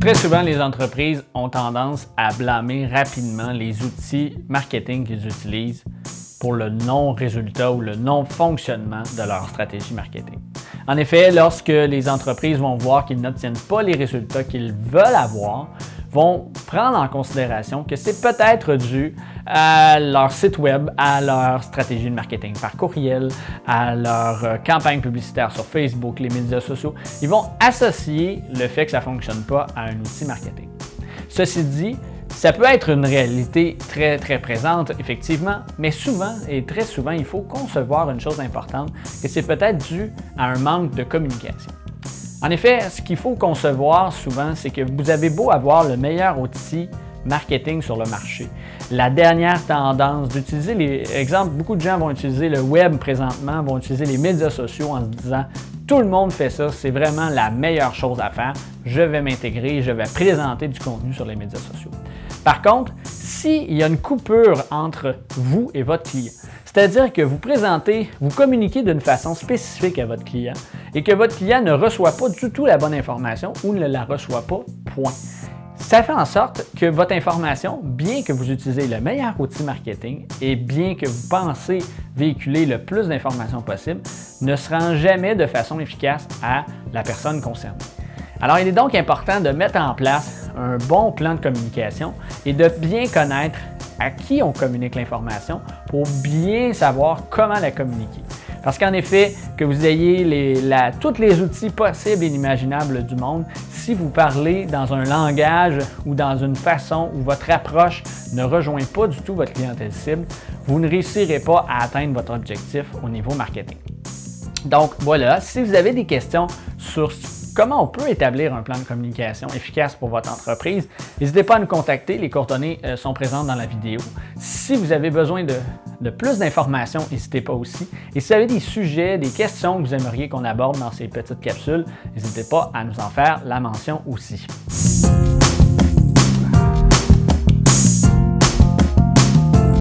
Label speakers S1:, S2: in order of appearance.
S1: Très souvent, les entreprises ont tendance à blâmer rapidement les outils marketing qu'ils utilisent pour le non-résultat ou le non-fonctionnement de leur stratégie marketing. En effet, lorsque les entreprises vont voir qu'ils n'obtiennent pas les résultats qu'ils veulent avoir, vont prendre en considération que c'est peut-être dû à leur site web, à leur stratégie de marketing par courriel, à leur campagne publicitaire sur Facebook, les médias sociaux. Ils vont associer le fait que ça ne fonctionne pas à un outil marketing. Ceci dit, ça peut être une réalité très présente, effectivement, mais souvent et très souvent, il faut concevoir une chose importante, que c'est peut-être dû à un manque de communication. En effet, ce qu'il faut concevoir souvent, c'est que vous avez beau avoir le meilleur outil marketing sur le marché, la dernière tendance d'utiliser beaucoup de gens vont utiliser le web présentement, vont utiliser les médias sociaux en se disant « tout le monde fait ça, c'est vraiment la meilleure chose à faire, je vais m'intégrer, je vais présenter du contenu sur les médias sociaux ». Par contre, s'il y a une coupure entre vous et votre client, c'est-à-dire que vous communiquez d'une façon spécifique à votre client et que votre client ne reçoit pas du tout la bonne information ou ne la reçoit pas, point. Ça fait en sorte que votre information, bien que vous utilisez le meilleur outil marketing et bien que vous pensez véhiculer le plus d'informations possible, ne se rend jamais de façon efficace à la personne concernée. Alors, il est donc important de mettre en place un bon plan de communication et de bien connaître à qui on communique l'information pour bien savoir comment la communiquer. Parce qu'en effet, que vous ayez tous les outils possibles et inimaginables du monde, si vous parlez dans un langage ou dans une façon où votre approche ne rejoint pas du tout votre clientèle cible, vous ne réussirez pas à atteindre votre objectif au niveau marketing. Donc voilà, si vous avez des questions sur comment on peut établir un plan de communication efficace pour votre entreprise, n'hésitez pas à nous contacter, les coordonnées sont présentes dans la vidéo. Si vous avez besoin de plus d'informations, n'hésitez pas aussi. Et si vous avez des sujets, des questions que vous aimeriez qu'on aborde dans ces petites capsules, n'hésitez pas à nous en faire la mention aussi.